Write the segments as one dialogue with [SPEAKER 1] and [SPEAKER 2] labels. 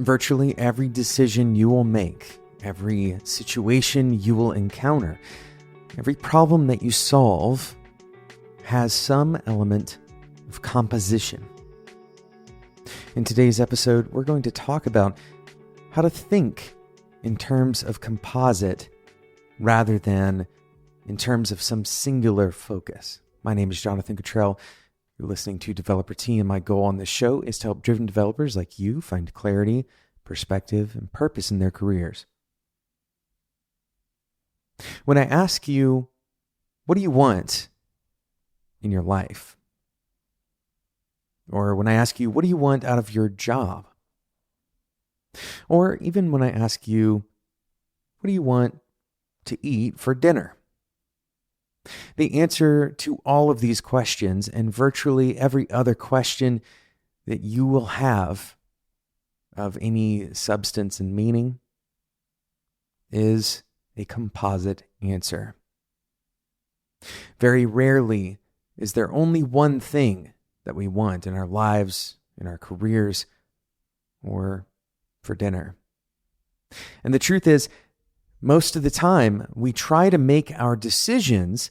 [SPEAKER 1] Virtually every decision you will make, every situation you will encounter, every problem that you solve has some element of composition. In today's episode, we're going to talk about how to think in terms of composite rather than in terms of some singular focus. My name is Jonathan Cottrell. You're listening to Developer T, and my goal on this show is to help driven developers like you find clarity, perspective, and purpose in their careers. When I ask you, what do you want in your life? Or when I ask you, what do you want out of your job? Or even when I ask you, what do you want to eat for dinner? The answer to all of these questions and virtually every other question that you will have of any substance and meaning is a composite answer. Very rarely is there only one thing that we want in our lives, in our careers, or for dinner. And the truth is, most of the time, we try to make our decisions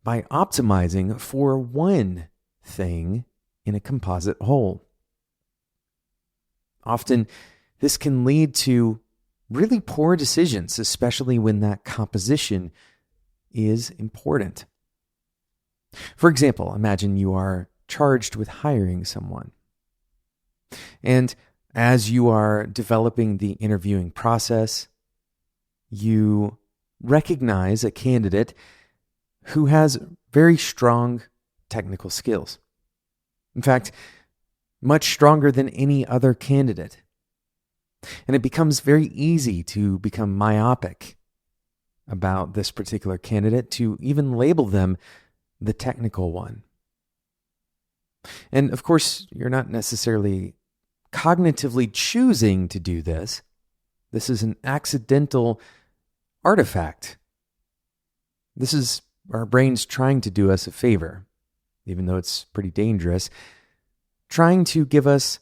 [SPEAKER 1] by optimizing for one thing in a composite whole. Often, this can lead to really poor decisions, especially when that composition is important. For example, imagine you are charged with hiring someone. And as you are developing the interviewing process, you recognize a candidate who has very strong technical skills. In fact, much stronger than any other candidate. And it becomes very easy to become myopic about this particular candidate, to even label them the technical one. And of course, you're not necessarily cognitively choosing to do this. This is an accidental artifact. This is our brains trying to do us a favor, even though it's pretty dangerous, trying to give us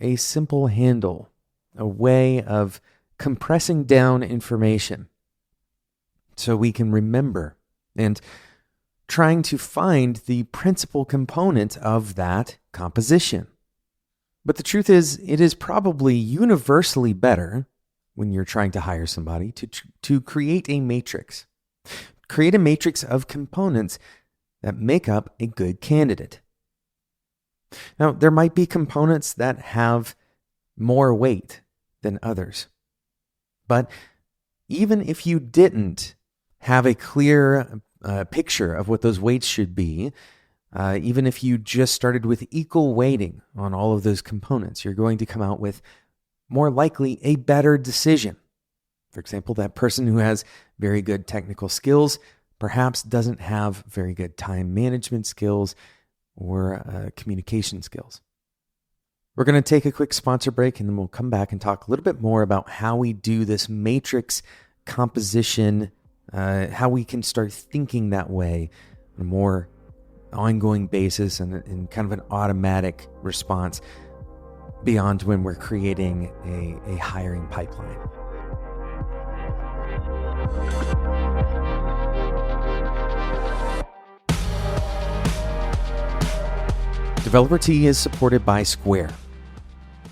[SPEAKER 1] a simple handle, a way of compressing down information so we can remember, and trying to find the principal component of that composition. But the truth is, it is probably universally better when you're trying to hire somebody to create a matrix. Create a matrix of components that make up a good candidate. Now, there might be components that have more weight than others. But even if you didn't have a clear picture of what those weights should be, even if you just started with equal weighting on all of those components, you're going to come out with more likely a better decision. For example, that person who has very good technical skills perhaps doesn't have very good time management skills or communication skills. We're going to take a quick sponsor break, and then we'll come back and talk a little bit more about how we do this matrix composition, how we can start thinking that way on a more ongoing basis and kind of an automatic response beyond when we're creating a hiring pipeline. Developer T is supported by Square.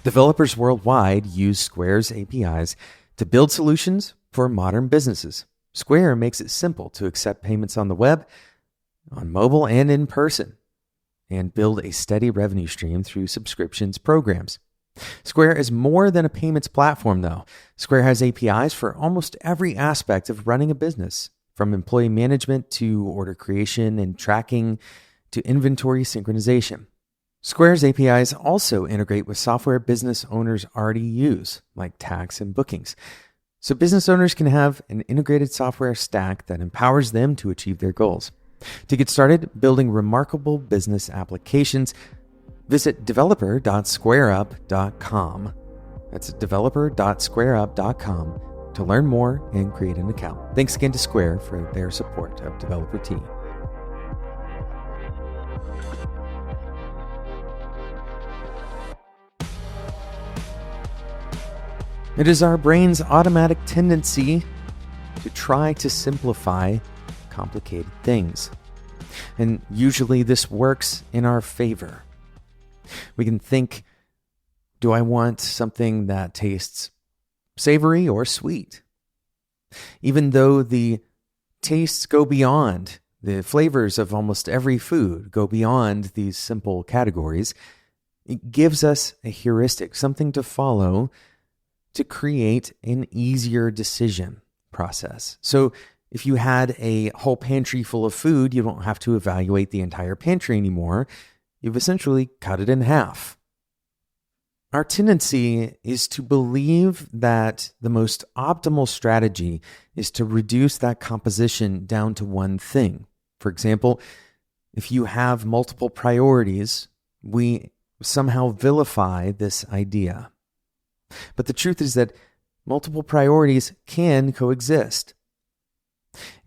[SPEAKER 1] Developers worldwide use Square's APIs to build solutions for modern businesses. Square makes it simple to accept payments on the web, on mobile, and in person, and build a steady revenue stream through subscriptions programs. Square is more than a payments platform, though. Square has APIs for almost every aspect of running a business, from employee management to order creation and tracking to inventory synchronization. Square's APIs also integrate with software business owners already use, like tax and bookings. So business owners can have an integrated software stack that empowers them to achieve their goals. To get started building remarkable business applications, visit developer.squareup.com. That's developer.squareup.com to learn more and create an account. Thanks again to Square for their support of Developer T. It is our brain's automatic tendency to try to simplify complicated things. And usually this works in our favor. We can think, do I want something that tastes savory or sweet? Even though the tastes go beyond, the flavors of almost every food go beyond these simple categories, it gives us a heuristic, something to follow to create an easier decision process. So if you had a whole pantry full of food, you don't have to evaluate the entire pantry anymore. You've essentially cut it in half. Our tendency is to believe that the most optimal strategy is to reduce that composition down to one thing. For example, if you have multiple priorities, we somehow vilify this idea. But the truth is that multiple priorities can coexist.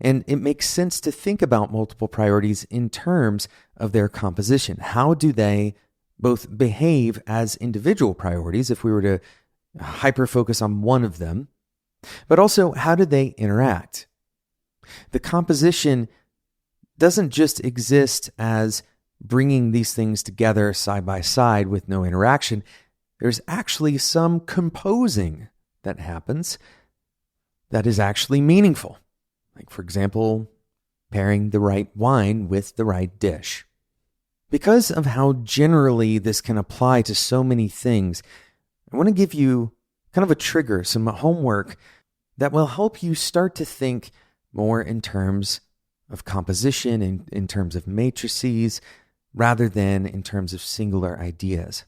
[SPEAKER 1] And it makes sense to think about multiple priorities in terms of their composition. How do they both behave as individual priorities, if we were to hyper-focus on one of them, but also how do they interact? The composition doesn't just exist as bringing these things together side by side with no interaction. There's actually some composing that happens that is actually meaningful. Like, for example, pairing the right wine with the right dish. Because of how generally this can apply to so many things, I want to give you kind of a trigger, some homework that will help you start to think more in terms of composition and in terms of matrices, rather than in terms of singular ideas.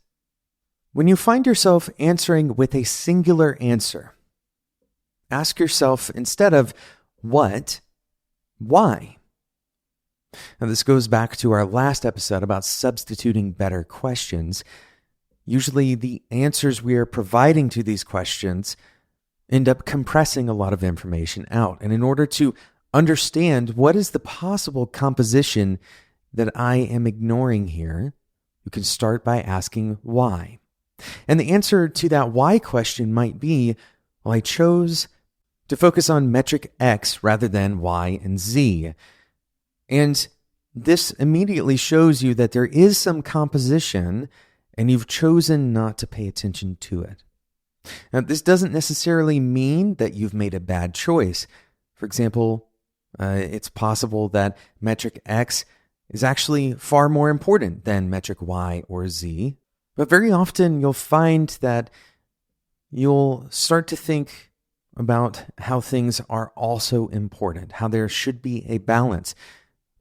[SPEAKER 1] When you find yourself answering with a singular answer, ask yourself, instead of what, why? Now, this goes back to our last episode about substituting better questions. Usually the answers we are providing to these questions end up compressing a lot of information out. And in order to understand what is the possible composition that I am ignoring here, you can start by asking why. And the answer to that why question might be, well, I chose to focus on metric X rather than Y and Z. And this immediately shows you that there is some composition and you've chosen not to pay attention to it. Now, this doesn't necessarily mean that you've made a bad choice. For example, it's possible that metric X is actually far more important than metric Y or Z. But very often you'll find that you'll start to think about how things are also important, how there should be a balance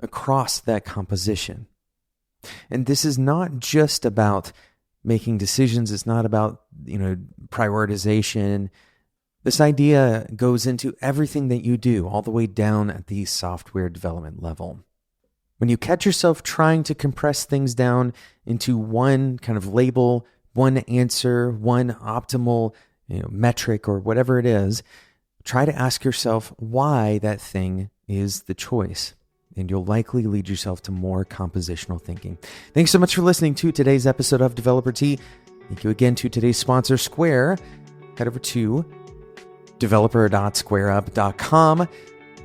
[SPEAKER 1] across that composition. And this is not just about making decisions. It's not about, prioritization. This idea goes into everything that you do, all the way down at the software development level. When you catch yourself trying to compress things down into one kind of label, one answer, one optimal metric or whatever it is, try to ask yourself why that thing is the choice. And you'll likely lead yourself to more compositional thinking. Thanks so much for listening to today's episode of Developer Tea. Thank you again to today's sponsor, Square. Head over to developer.squareup.com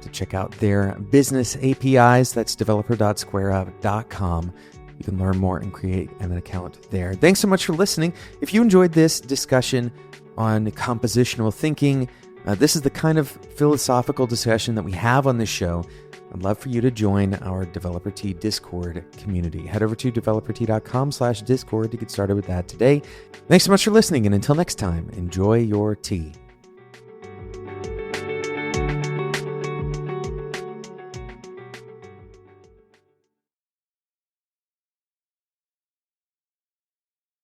[SPEAKER 1] to check out their business APIs. That's developer.squareup.com. You can learn more and create an account there. Thanks so much for listening. If you enjoyed this discussion on compositional thinking, this is the kind of philosophical discussion that we have on this show. I'd love for you to join our Developer Tea Discord community. Head over to developertea.com/Discord to get started with that today. Thanks so much for listening, and until next time, enjoy your tea.